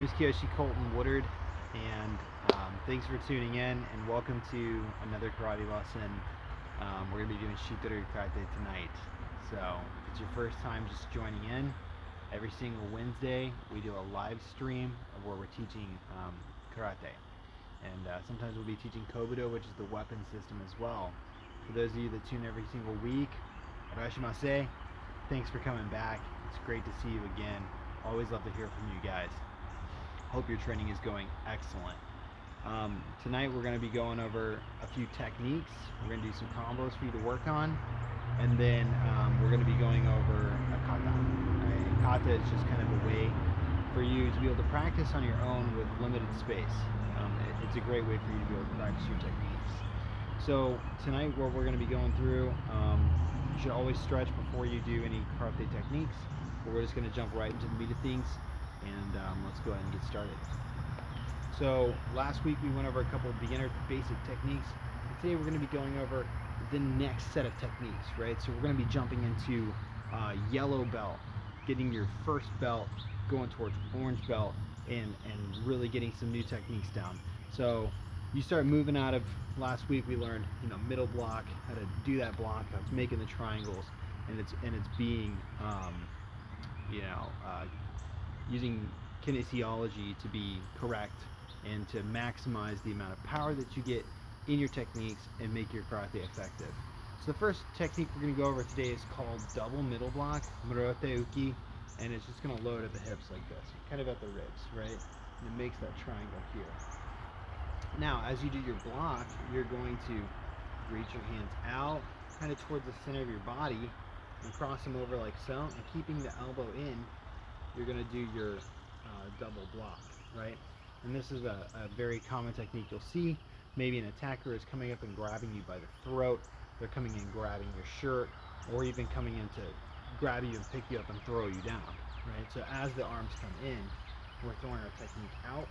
This is Kyoshi, Colton, Woodard, and thanks for tuning in and welcome to another karate lesson. We're going to be doing Shito karate tonight. So if it's your first time just joining in, every single Wednesday we do a live stream of where we're teaching karate. And sometimes we'll be teaching Kobudo, which is the weapon system as well. For those of you that tune every single week, arashimase, thanks for coming back. It's great to see you again. Always love to hear from you guys. Hope your training is going excellent. Tonight we're going to be going over a few techniques. We're going to do some combos for you to work on, and then we're going to be going over a kata. A kata is just kind of a way for you to be able to practice on your own with limited space. It's a great way for you to be able to practice your techniques. So tonight what we're going to be going through, you should always stretch before you do any karate techniques, but we're just going to jump right into the meat of things. And let's go ahead and get started. So last week we went over a couple of beginner basic techniques. And today we're going to be going over the next set of techniques, right? So we're going to be jumping into yellow belt, getting your first belt, going towards orange belt, and really getting some new techniques down. So you start moving out of, last week we learned, middle block, how to do that block, how it's making the triangles, and it's being using kinesiology to be correct and to maximize the amount of power that you get in your techniques and make your karate effective. So the first technique we're going to go over today is called double middle block, murote uki, and it's just going to load at the hips like this, kind of at the ribs, right? And it makes that triangle here. Now, as you do your block, you're going to reach your hands out, kind of towards the center of your body, and cross them over like so, and keeping the elbow in, you're going to do your double block, right? And this is a very common technique you'll see. Maybe an attacker is coming up and grabbing you by the throat, they're coming in grabbing your shirt, or even coming in to grab you and pick you up and throw you down, right? So as the arms come in, we're throwing our technique out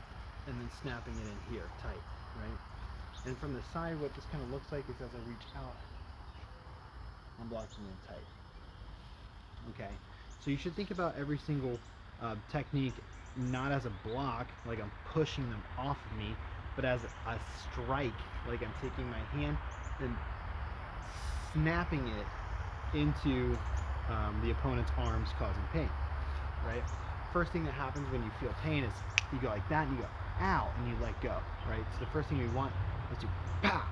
and then snapping it in here, tight, right? And from the side, what this kind of looks like is as I reach out, I'm blocking in tight. Okay, so you should think about every single technique not as a block, like I'm pushing them off of me, but as a strike, like I'm taking my hand and snapping it into the opponent's arms, causing pain, right? First thing that happens when you feel pain is you go like that and you go, ow, and you let go, right? So the first thing we want is to pow,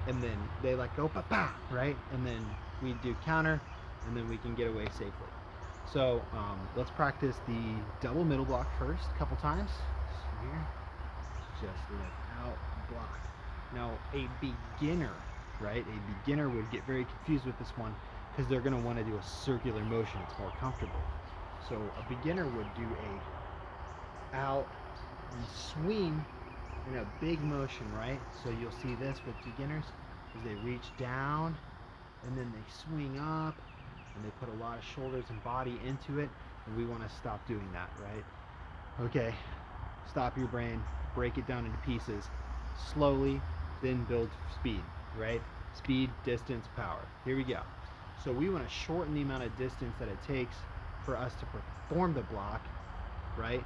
and then they let go, pa, right? And then we do counter, and then we can get away safely. So let's practice the double middle block first, a couple times. So here, just lift out, block. Now a beginner, right? A beginner would get very confused with this one because they're going to want to do a circular motion. It's more comfortable. So a beginner would do a out and swing in a big motion, right? So you'll see this with beginners is they reach down and then they swing up. And they put a lot of shoulders and body into it, and we want to stop doing that, right? Okay, stop your brain, break it down into pieces, slowly, then build speed, right? Speed, distance, power. Here we go. So we want to shorten the amount of distance that it takes for us to perform the block, right?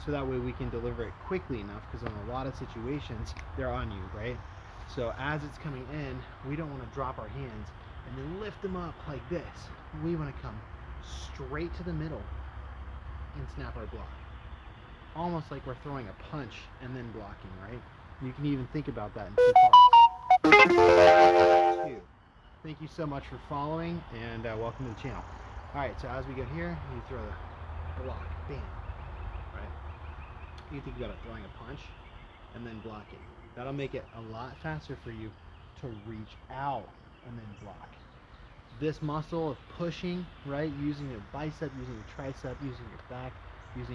So that way we can deliver it quickly enough, because in a lot of situations, they're on you, right? So as it's coming in, we don't want to drop our hands and then lift them up like this. We want to come straight to the middle and snap our block. Almost like we're throwing a punch and then blocking, right? You can even think about that in two parts. Two. Thank you so much for following, and welcome to the channel. Alright, so as we go here, you throw the block, bam, right? You think about it throwing a punch and then blocking. That'll make it a lot faster for you to reach out and then block. This muscle of pushing, right, using your bicep, using your tricep, using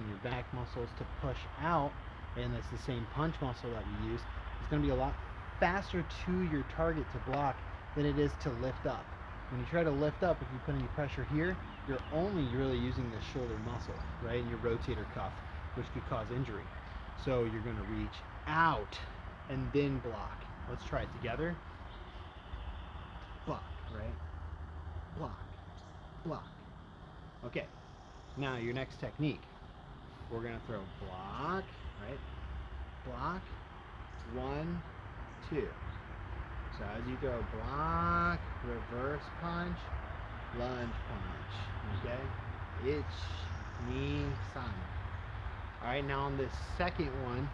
your back muscles to push out, and it's the same punch muscle that we use, is going to be a lot faster to your target to block than it is to lift up. When you try to lift up, if you put any pressure here, you're only really using the shoulder muscle, right, your rotator cuff, which could cause injury. So you're going to reach out and then block. Let's try it together. Block, right? Block, block. Okay, now your next technique. we're gonna throw block, right? Block, 1, 2. So as you throw block, reverse punch, lunge punch, okay? Ich, san. All right, now on this second one,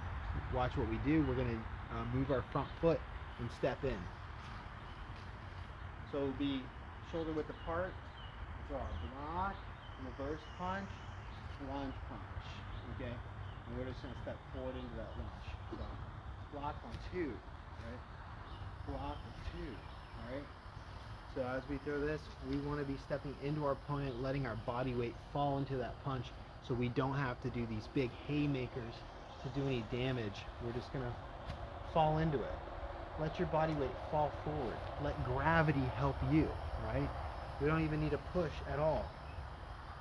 watch what we do. We're gonna move our front foot and step in. So it'll be shoulder width apart, draw a block, reverse punch, lunge punch, okay? And we're just gonna step forward into that lunge. So block on 2, right? Block on 2, all right? So as we throw this, we wanna be stepping into our opponent, letting our body weight fall into that punch so we don't have to do these big haymakers to do any damage. We're just gonna fall into it. Let your body weight fall forward. Let gravity help you, right? We don't even need a push at all.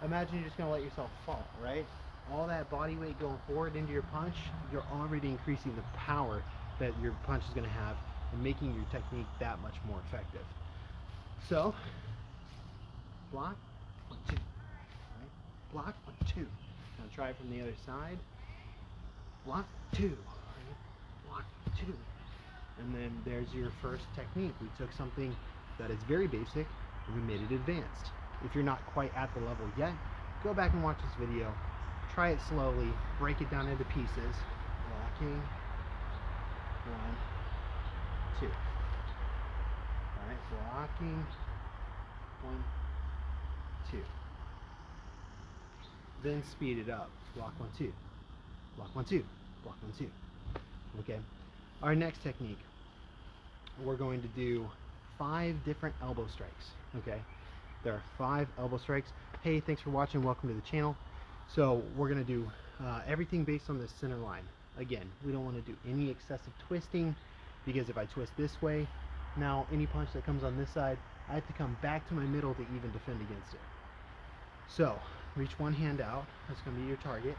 Imagine you're just gonna let yourself fall, right? All that body weight going forward into your punch, you're already increasing the power that your punch is gonna have and making your technique that much more effective. So, block, 1, 2, right? Block, 1, 2. Now try it from the other side. Block, 2, right? Block, 2. And then there's your first technique. We took something that is very basic and we made it advanced. If you're not quite at the level yet, go back and watch this video. Try it slowly, break it down into pieces. Blocking, 1, 2. Alright, blocking, 1, 2. Then speed it up. Block, 1, 2. Block, 1, 2. Block, 1, 2. Okay. Our next technique, we're going to do 5 different elbow strikes, okay? There are 5 elbow strikes. Hey, thanks for watching. Welcome to the channel. So we're going to do everything based on the center line. Again, we don't want to do any excessive twisting because if I twist this way, now any punch that comes on this side, I have to come back to my middle to even defend against it. So reach one hand out. That's going to be your target.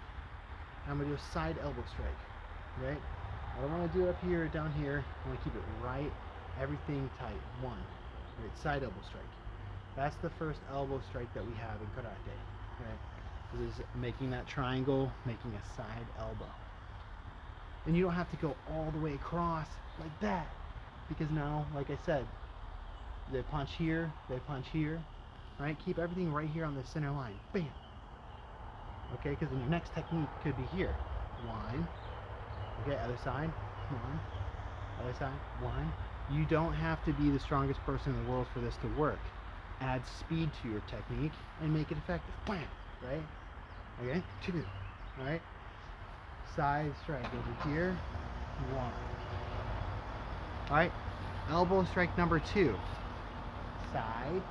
I'm going to do a side elbow strike, right? I don't want to do it up here or down here. I want to keep it right, everything tight. 1, right, side elbow strike. That's the first elbow strike that we have in karate, right? This is making that triangle, making a side elbow. And you don't have to go all the way across like that, because now, like I said, they punch here, right? Keep everything right here on the center line. Bam! Okay, because then your next technique could be here. 1. Okay, other side, 1, other side, 1. You don't have to be the strongest person in the world for this to work. Add speed to your technique and make it effective. Bam, right? Okay, 2, right? Side strike over here, 1. All right, elbow strike number 2. Side,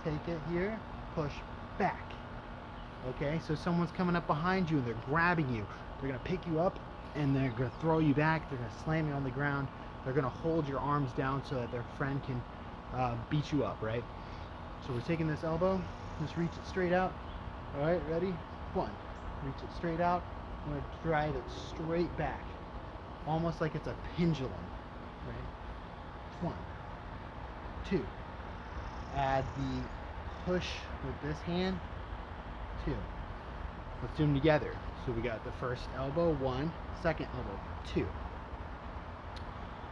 take it here, push back. Okay, so someone's coming up behind you and they're grabbing you. They're gonna pick you up and they're going to throw you back, they're going to slam you on the ground, they're going to hold your arms down so that their friend can beat you up, right? So we're taking this elbow, just reach it straight out, alright, ready? 1, reach it straight out, I'm going to drive it straight back, almost like it's a pendulum, right? 1, 2, add the push with this hand, 2, let's do them together. So we got the first elbow, 1, second elbow, 2.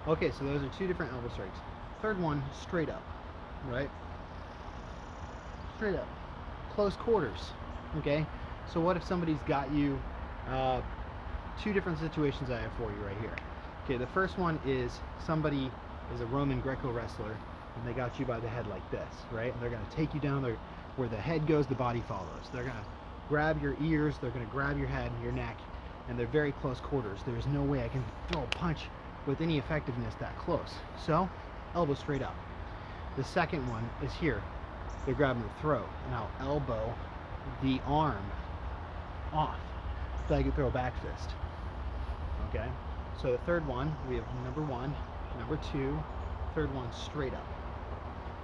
Okay, so those are 2 different elbow strikes. Third one, straight up, right? Straight up, close quarters, okay? So what if somebody's got you, 2 different situations I have for you right here. Okay, the first one is somebody is a Roman Greco wrestler and they got you by the head like this, right? And they're gonna take you down there, where the head goes, the body follows. They're gonna grab your ears, they're going to grab your head and your neck, and they're very close quarters. There's no way I can throw a punch with any effectiveness that close. So, elbow straight up. The second one is here. They're grabbing the throat, and I'll elbow the arm off so I can throw a back fist. Okay? So the third one, we have number 1, number 2, third one straight up.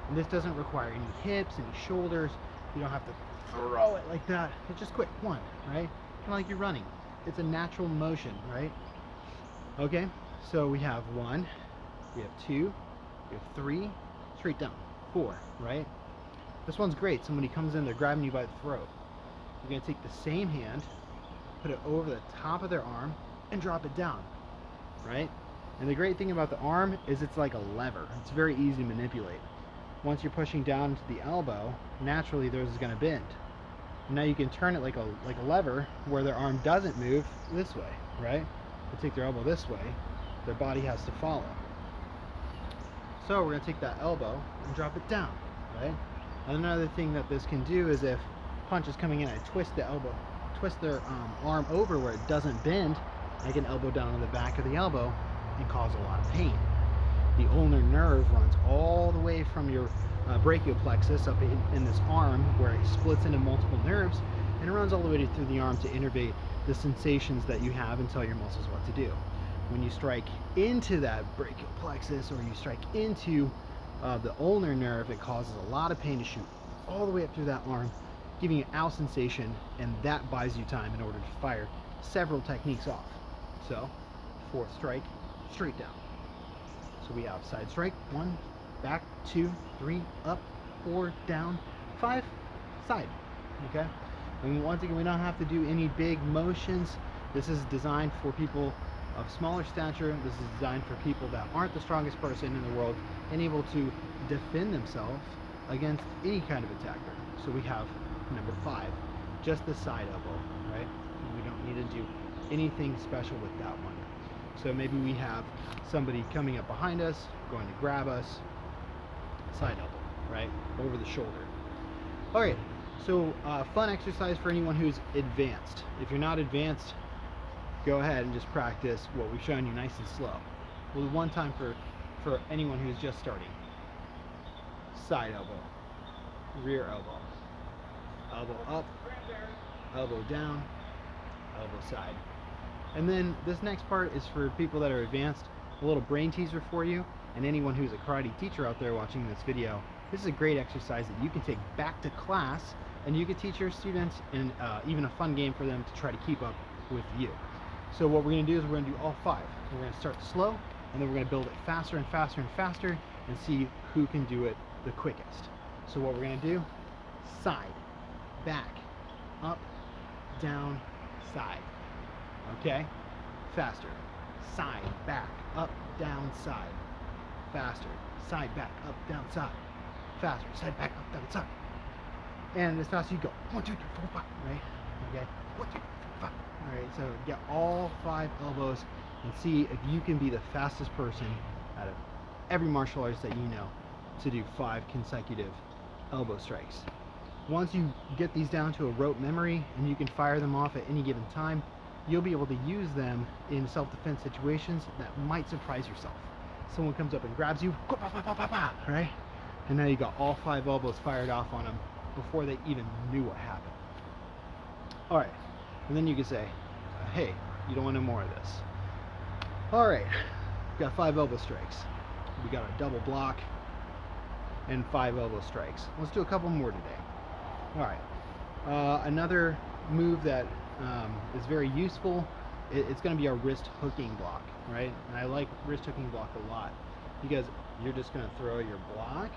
And this doesn't require any hips, any shoulders. You don't have to throw it like that. It's just quick. 1, right? Kind of like you're running. It's a natural motion, right? Okay, so we have 1, we have 2, we have 3, straight down, 4, right? This one's great. Somebody comes in, they're grabbing you by the throat. You're going to take the same hand, put it over the top of their arm, and drop it down, right? And the great thing about the arm is it's like a lever. It's very easy to manipulate. Once you're pushing down to the elbow, naturally theirs is going to bend. And now you can turn it like a lever where their arm doesn't move this way, right? They take their elbow this way, their body has to follow. So we're going to take that elbow and drop it down, right? Another thing that this can do is if punch is coming in, I twist the elbow, twist their arm over where it doesn't bend, I can elbow down on the back of the elbow and cause a lot of pain. The ulnar nerve runs all the way from your brachial plexus up in this arm where it splits into multiple nerves, and it runs all the way through the arm to innervate the sensations that you have and tell your muscles what to do. When you strike into that brachial plexus or you strike into the ulnar nerve, it causes a lot of pain to shoot all the way up through that arm, giving you an ow sensation, and that buys you time in order to fire several techniques off. So, fourth strike, straight down. So we have side strike, 1, back, 2, 3, up, 4, down, 5, side, okay? And once again, we don't have to do any big motions. This is designed for people of smaller stature. This is designed for people that aren't the strongest person in the world and able to defend themselves against any kind of attacker. So we have number 5, just the side elbow, right? We don't need to do anything special with that one. So maybe we have somebody coming up behind us, going to grab us, side elbow, right? Over the shoulder. All right, so fun exercise for anyone who's advanced. If you're not advanced, go ahead and just practice what we've shown you nice and slow. We'll do one time for anyone who's just starting. Side elbow, rear elbow, elbow up, elbow down, elbow side. And then this next part is for people that are advanced. A little brain teaser for you, and anyone who's a karate teacher out there watching this video. This is a great exercise that you can take back to class, and you can teach your students, and even a fun game for them to try to keep up with you. So what we're going to do is we're going to do all 5. We're going to start slow, and then we're going to build it faster and faster and faster, and see who can do it the quickest. So what we're going to do, side, back, up, down, side. Okay? Faster. Side, back, up, down, side. Faster. Side, back, up, down, side. Faster. Side, back, up, down, side. And as fast as you go. 1, 2, 3, 4, 5. Right? Okay? 1, 2, 3, 4, 5. Alright, so get all 5 elbows and see if you can be the fastest person out of every martial artist that you know to do 5 consecutive elbow strikes. Once you get these down to a rote memory and you can fire them off at any given time, you'll be able to use them in self-defense situations that might surprise yourself. Someone comes up and grabs you, right? And now you got all 5 elbows fired off on them before they even knew what happened. All right, and then you can say, hey, you don't want no more of this. All right, we've got 5 elbow strikes. We got a double block and 5 elbow strikes. Let's do a couple more today. All right, another move that is very useful. It's going to be our wrist hooking block, right? And I like wrist hooking block a lot because you're just going to throw your block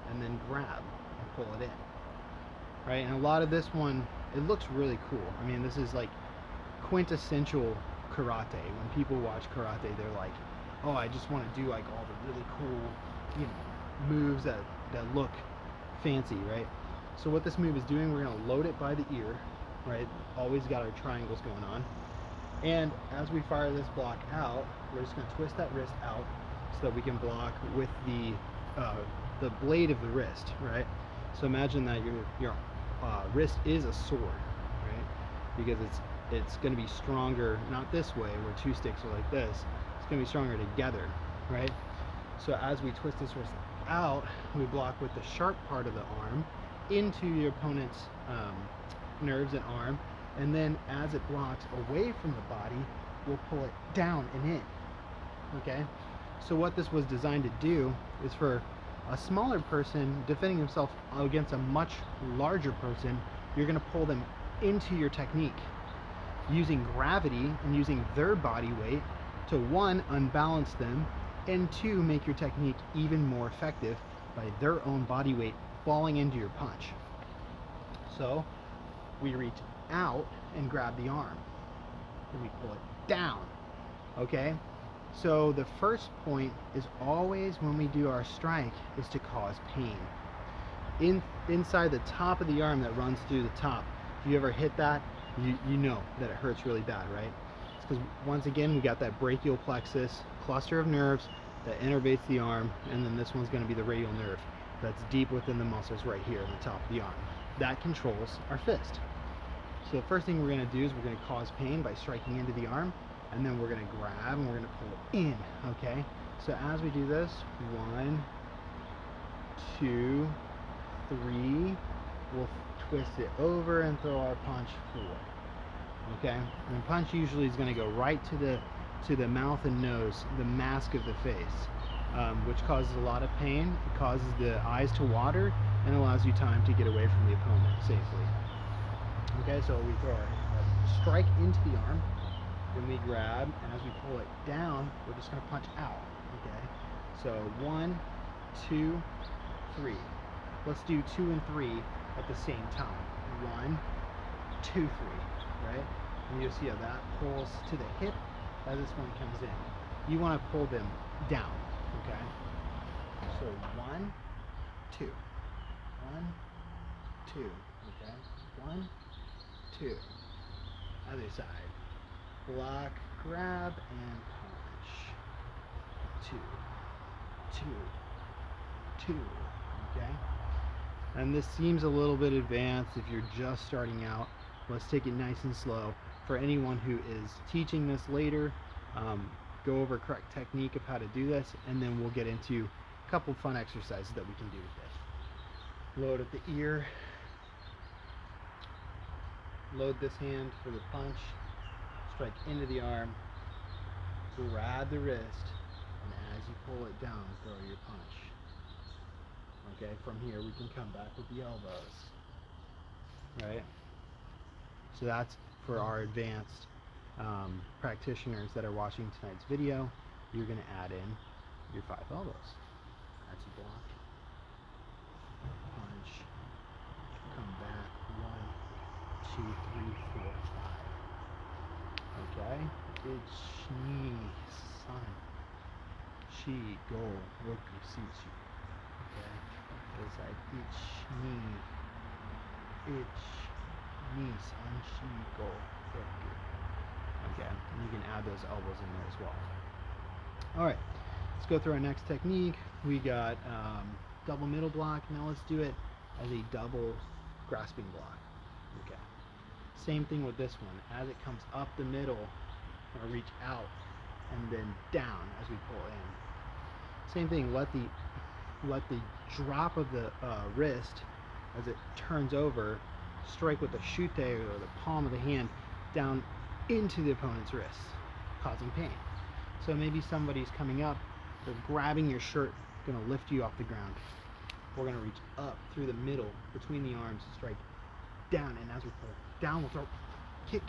and then grab and pull it in, right? And a lot of this one, it looks really cool. I mean, this is like quintessential karate. When people watch karate, they're like, oh, I just want to do like all the really cool, moves that look fancy, right? So what this move is doing, we're going to load it by the ear, right? Always got our triangles going on. And as we fire this block out, we're just going to twist that wrist out so that we can block with the blade of the wrist, right? So imagine that your wrist is a sword, right? Because it's going to be stronger, not this way where 2 sticks are like this. It's going to be stronger together, right? So as we twist this wrist out, we block with the sharp part of the arm into your opponent's nerves and arm, and then as it blocks away from the body, we'll pull it down and in. Okay? So what this was designed to do is for a smaller person defending himself against a much larger person, you're going to pull them into your technique using gravity and using their body weight to 1, unbalance them, and 2, make your technique even more effective by their own body weight falling into your punch. So we reach out and grab the arm. Then we pull it down. Okay? So the first point is always when we do our strike is to cause pain. Inside the top of the arm that runs through the top, if you ever hit that, you know that it hurts really bad, right? It's because once again we got that brachial plexus cluster of nerves that innervates the arm, and then this one's going to be the radial nerve that's deep within the muscles right here in the top of the arm. That controls our fist. So the first thing we're going to do is we're going to cause pain by striking into the arm, and then we're going to grab and we're going to pull in, okay? So as we do this, 1, 2, 3, we'll twist it over and throw our punch 4, okay? And the punch usually is going to go right to the mouth and nose, the mask of the face, which causes a lot of pain. It causes the eyes to water and allows you time to get away from the opponent safely. Okay, so we throw our strike into the arm, then we grab, and as we pull it down, we're just going to punch out. Okay, so 1, 2, 3. Let's do 2 and 3 at the same time. 1, 2, 3. Right, and you'll see how that pulls to the hip as this one comes in. You want to pull them down. Okay, so 1, 2, 1, 2. Okay, 1, 2. Other side. Block, grab, and punch. 2, 2, 2. Okay? And this seems a little bit advanced if you're just starting out. Let's take it nice and slow. For anyone who is teaching this later, go over correct technique of how to do this, and then we'll get into a couple fun exercises that we can do with this. Load at the ear. Load this hand for the punch, strike into the arm, grab the wrist, and as you pull it down, throw your punch. Okay, from here we can come back with the elbows. Right? So that's for our advanced practitioners that are watching tonight's video. You're going to add in your 5 elbows. As you block, punch, come back, 1, 2, 3, 4, 5. Okay? It's ni, san, shi, go, roku, shichi. Okay? It's like ich, ni, san, shi, go, roku. Okay? And you can add those elbows in there as well. Alright. Let's go through our next technique. We got double middle block. Now let's do it as a double grasping block. Okay. Same thing with this one. As it comes up the middle, I'll reach out and then down as we pull in. Same thing. Let the drop of the wrist as it turns over strike with the shute or the palm of the hand down into the opponent's wrist, causing pain. So maybe somebody's coming up, they're grabbing your shirt, going to lift you off the ground. We're going to reach up through the middle between the arms, strike down, and as we pull down, we'll throw kick.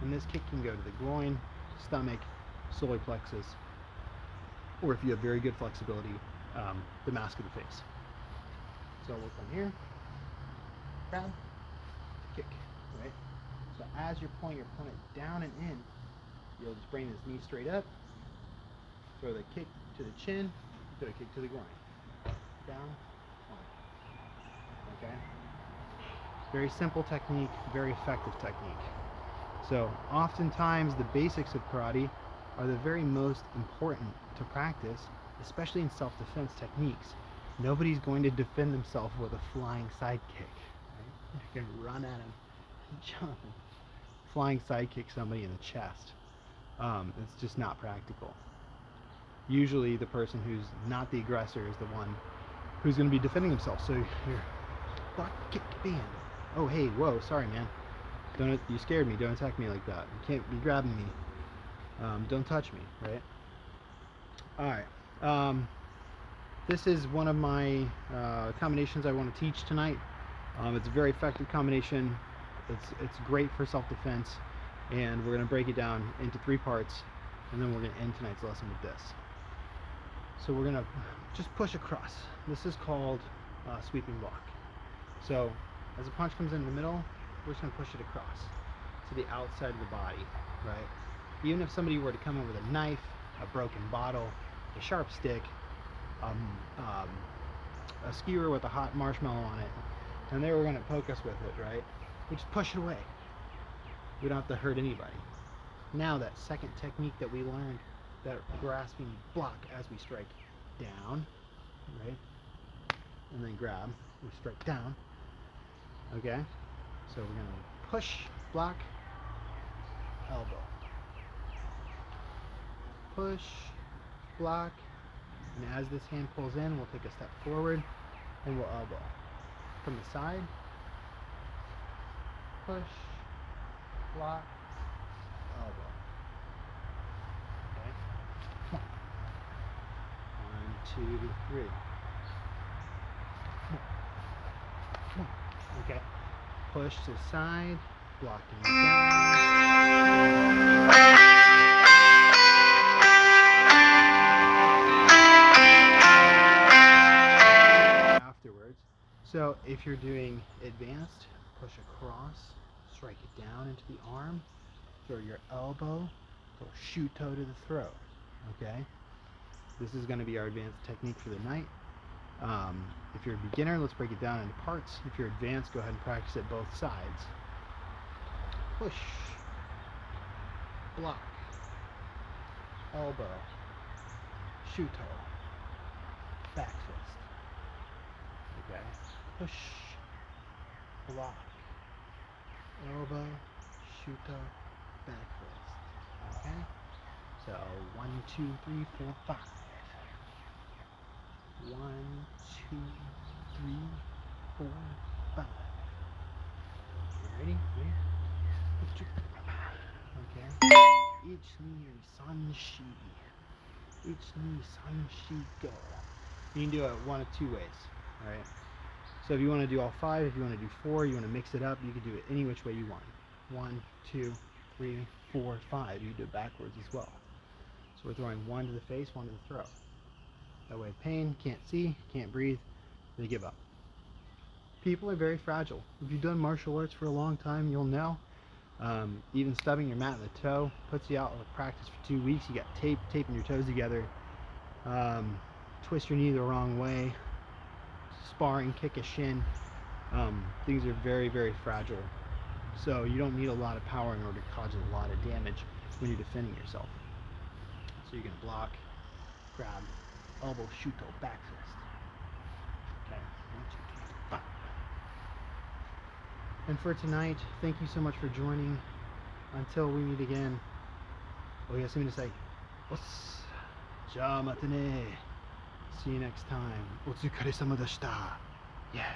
And this kick can go to the groin, stomach, solar plexus, or if you have very good flexibility, the mask of the face. So we'll come here, grab, kick, right? So as you're pulling your opponent down and in, you'll just bring this knee straight up, throw the kick to the chin, throw a kick to the groin. Down, one. Okay? Very simple technique, very effective technique. So oftentimes the basics of karate are the very most important to practice, especially in self-defense techniques. Nobody's going to defend themselves with a flying side kick. Right? You can run at him and jump and flying side kick somebody in the chest. It's just not practical. Usually the person who's not the aggressor is the one who's going to be defending himself. So you're block, kick, bam. Oh, hey, whoa, sorry, man. You scared me. Don't attack me like that. You can't be grabbing me. Don't touch me, right? All right. This is one of my combinations I want to teach tonight. It's a very effective combination. It's great for self-defense, and we're going to break it down into 3 parts, and then we're going to end tonight's lesson with this. So we're going to just push across. This is called sweeping block. So as the punch comes in the middle, we're just going to push it across to the outside of the body, right? Even if somebody were to come in with a knife, a broken bottle, a sharp stick, a skewer with a hot marshmallow on it, and they were going to poke us with it, right? We just push it away. We don't have to hurt anybody. Now that second technique that we learned, that grasping block as we strike down, right? And then grab, we strike down. Okay? So we're going to push, block, elbow. Push, block, and as this hand pulls in, we'll take a step forward and we'll elbow. From the side, push, block, elbow. Okay? Come on. 1, 2, 3. Come on. Okay. Push to the side, blocking down. Afterwards. So if you're doing advanced, push across, strike it down into the arm, throw your elbow, throw Shito to the throat. Okay? This is going to be our advanced technique for the night. If you're a beginner, let's break it down into parts. If you're advanced, go ahead and practice it both sides. Push, block, elbow, Shito, back fist. Okay? Push, block, elbow, Shito, back fist. Okay? So 1, 2, 3, 4, 5. 1, 2, 3, 4, 5. Ready? Okay. Each knee sanshi. Each knee sanshi go. You can do it one of two ways. Alright. So if you want to do all 5, if you want to do 4, you want to mix it up, you can do it any which way you want. 1, 2, 3, 4, 5. You can do it backwards as well. So we're throwing 1 to the face, 1 to the throat. That way pain, can't see, can't breathe, they give up. People are very fragile. If you've done martial arts for a long time, you'll know. Even stubbing your mat in the toe puts you out of practice for 2 weeks. You got taping your toes together. Twist your knee the wrong way. Sparring, kick a shin. Things are very, very fragile. So you don't need a lot of power in order to cause a lot of damage when you're defending yourself. So you're going to block, grab, elbow, Shito, back fist. Okay, 1, 2, 3, 4, 5. And for tonight, thank you so much for joining. Until we meet again. Oh, you have something to say? Ja matane. See you next time. Otsukare-sama deshita. Yeah.